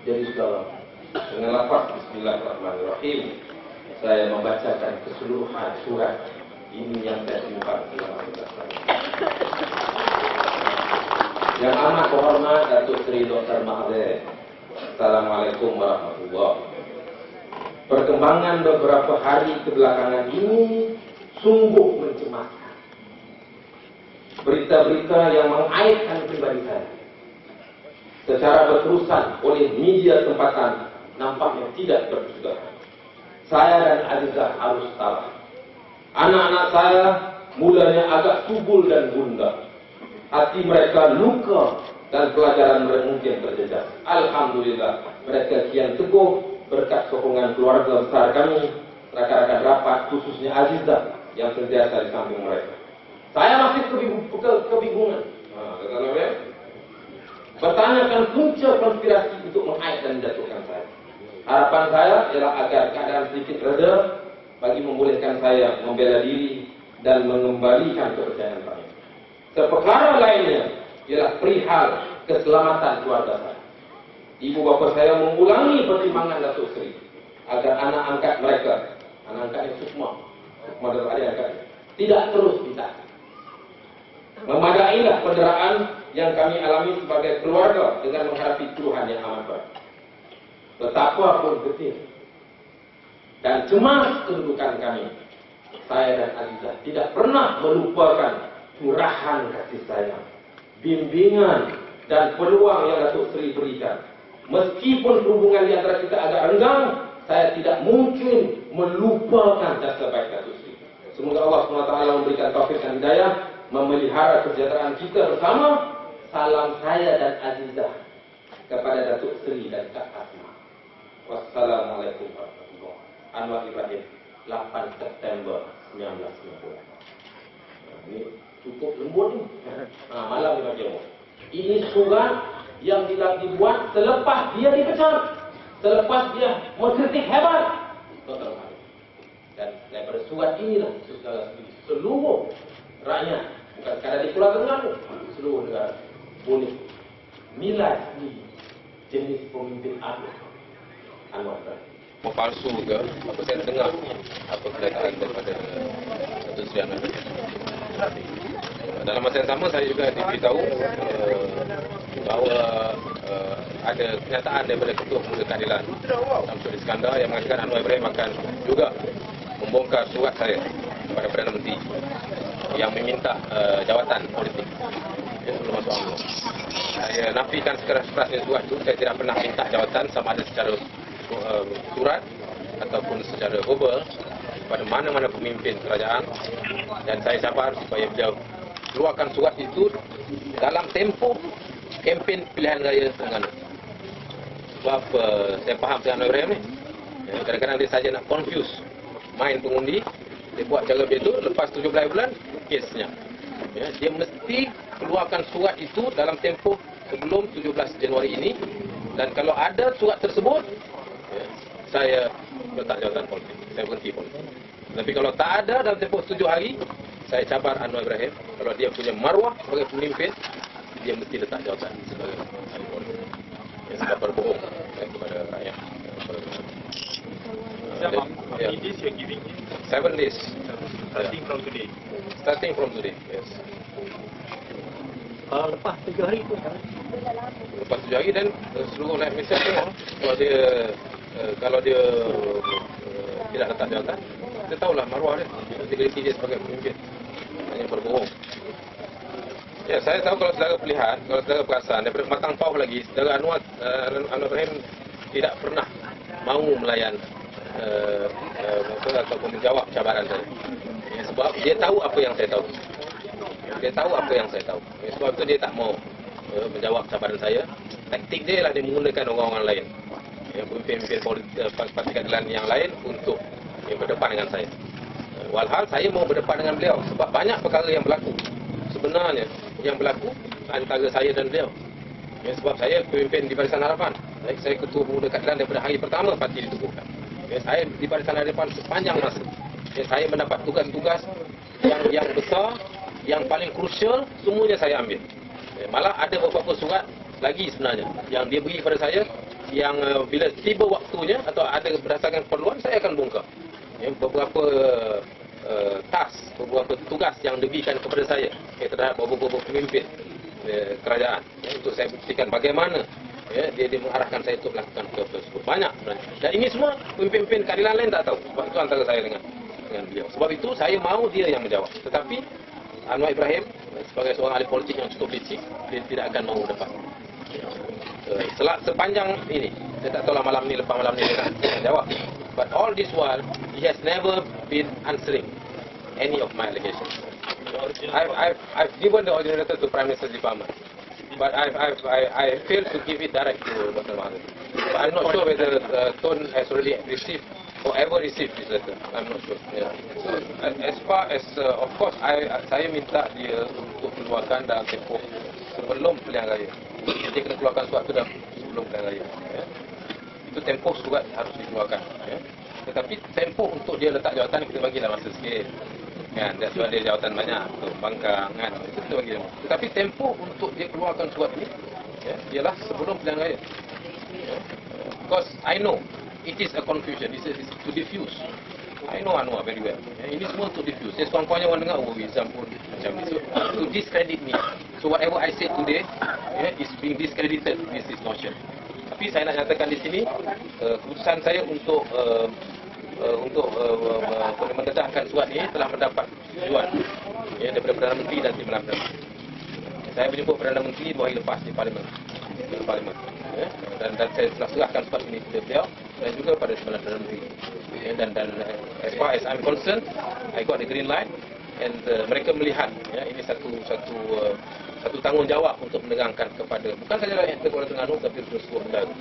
Jadi saudara, dengan lafaz Bismillahirrahmanirrahim, saya membacakan keseluruhan surat ini yang saya simpan selama 15 tahun. Yang amat terhormat Datuk Seri Dr. Mahathir. Assalamualaikum warahmatullahi wabarakatuh. Perkembangan beberapa hari kebelakangan ini sungguh mencemaskan. Berita-berita yang mengaitkan pribadi saya secara berterusan oleh media tempatan nampaknya tidak berkesudahan. Saya dan Azizah harus salah. Anak-anak saya mulanya agak subul dan bunda. Hati mereka luka dan pelajaran mereka mungkin terjejas. Alhamdulillah, mereka kian teguh berkat sokongan keluarga besar kami, rakan-rakan rapat, khususnya Azizah yang sentiasa di samping mereka. Saya masih kebingungan. Bertanyakan punca konspirasi untuk mengait dan menjatuhkan saya. Harapan saya ialah agar keadaan sedikit reda bagi membolehkan saya membela diri dan mengembalikan kepercayaan saya. Perkara lainnya ialah perihal keselamatan keluarga saya. Ibu bapa saya mengulangi pertimbangan Datuk Seri agar anak angkat mereka, anak angkatnya Sukma dan adik angkatnya, tidak terus ditahan. Memadailah penderaan yang kami alami sebagai keluarga dengan menghadapi Tuhan yang amat berat. Betapapun getih dan cemas kedudukan kami, saya dan Azizah tidak pernah melupakan curahan kasih sayang, bimbingan dan peluang yang Datuk Seri berikan. Meskipun hubungan di antara kita agak renggang, saya tidak mungkin melupakan jasa baik Datuk Seri. Semoga Allah SWT memberikan taufik dan hidayah memelihara kesejahteraan kita bersama. Salam saya dan Azizah kepada Datuk Seri dan Kak Asma. Wassalamualaikum warahmatullahi wabarakatuh. Anwar Ibrahim, 8 September 1990. Ini cukup lembut ni. Malam ni macam ni. Ini surat yang dibuat selepas dia dipecat, selepas dia mengkritik hebat. Dan daripada surat inilah seluruh rakyat, bukan sekadar di Pulau Terengganu, seluruh negara boleh nilai sendiri jenis pemimpin Anwar Ibrahim. Palsu ke apa saya dengar apa kenyataan daripada Datuk Seri Anwar. Dalam masa yang sama saya juga diberitahu bahawa ada kenyataan daripada Ketua Pemuda Keadilan Syamsul Iskandar yang mengatakan Anwar Ibrahim akan juga membongkar surat saya kepada Perdana Menteri yang meminta jawatan politik sebelum masuk UMNO. Saya nafikan sekeras-kerasnya surat itu. Saya tidak pernah minta jawatan sama ada secara surat ataupun secara verbal kepada mana-mana pemimpin kerajaan, dan saya sabar supaya beliau keluarkan surat itu dalam tempoh kempen pilihan raya Terengganu. Sebab saya faham dengan Anwar Ibrahim ni, kadang-kadang dia saja nak confuse main pengundi. Dia buat cara begitu, lepas 17 bulan kesnya. Dia mesti keluarkan surat itu dalam tempoh sebelum 17 Januari ini, dan kalau ada surat tersebut, saya letak jawatan politik, saya berhenti politik. Tapi kalau tak ada dalam tempoh 7 hari, saya cabar Anwar Ibrahim. Kalau dia punya maruah sebagai pemimpin, dia mesti letak jawatan sebagai ahli politik. Sebab berbohong kepada rakyat. How many days you are giving him? 7 days. Starting from today. Starting from today, yes. Lepas 7 hari tu Lepas 7 hari dan seluruh rakyat Malaysia tengok kalau dia tidak letak jawatan, kita tahulah maruah dia, integriti dia sebagai pemimpin, hanya berbohong. Ya, saya tahu kalau saudara pelihat, kalau saudara perasan, daripada matang pauh lagi, saudara Anwar Ibrahim tidak pernah mahu melayan ataupun menjawab cabaran saya. Ya, sebab dia tahu apa yang saya tahu. Dia tahu apa yang saya tahu. Ya, sebab itu dia tak mau menjawab cabaran saya. Taktik dia ialah dia menggunakan orang-orang lain, pemimpin parti keadilan yang lain untuk berdepan dengan saya. Walhal saya mau berdepan dengan beliau sebab banyak perkara yang berlaku sebenarnya yang berlaku antara saya dan beliau. Ya, sebab saya pemimpin di Barisan Harapan. Saya Ketua Pemuda Keadilan daripada hari pertama parti ditubuhkan. Ya, saya di Barisan Harapan sepanjang masa. Ya, saya mendapat tugas-tugas yang besar, yang paling krusial, semuanya saya ambil. Ya, malah ada beberapa surat lagi sebenarnya yang dia beri kepada saya yang bila tiba waktunya atau ada berdasarkan keperluan, saya akan bongkar. Ya, beberapa beberapa tugas yang diberikan kepada saya terhadap beberapa pemimpin kerajaan, untuk saya buktikan bagaimana dia mengarahkan saya untuk melakukan perkara tersebut. Banyak sebenarnya. Dan ini semua pemimpin keadilan lain tak tahu. Sebab itu antara saya dengan beliau. Sebab itu saya mahu dia yang menjawab. Tetapi Anwar Ibrahim sebagai seorang ahli politik yang cukup licik, dia tidak akan mahu dapat. Sepanjang ini, saya tak tahu lah malam ni, lepas malam ni dia nak jawab. But all this while, he has never been answering any of my allegations. I've given the original letter to Prime Minister's Department, but I failed to give it direct to Dr. Mahathir. But I'm not sure whether Tun has already received or ever received this letter. I'm not sure. Yeah. So, as far as, of course, saya minta dia untuk keluarkan dalam tempoh sebelum pilihan raya. Dia kena keluarkan surat itu sebelum pilihan raya. Ya. Itu tempoh surat harus dikeluarkan. Ya. Tetapi tempoh untuk dia letak jawatan kita bagilah masa sikit. Kan, dan sebab dia jawatan banyak, bangkang, kan, itu kita bagi. Tetapi tempoh untuk dia keluarkan surat ini, ialah sebelum pilihan raya. Because I know it is a confusion, it's to diffuse. I know Anwar very well. Ini semua untuk diffuse. Saya sekurang-kurangnya orang dengar, Wizam pun macam ni. So, to discredit me. So whatever I said today is being discredited with this notion. Tapi saya nak nyatakan di sini, keputusan saya untuk mendedahkan surat ini telah mendapat tujuan daripada Perdana Menteri dan Timbalan Perdana. Saya menjemput Perdana Menteri 2 hari lepas di Parlimen. Dan saya telah serahkan surat ini kepada beliau dan juga pada Timbalan Perdana Menteri. Dan as far as I'm concerned, I got the green light, and mereka melihat ini satu tanggungjawab untuk menerangkan kepada bukan saja rakyat Kuala Terengganu tapi kepada seluruh negara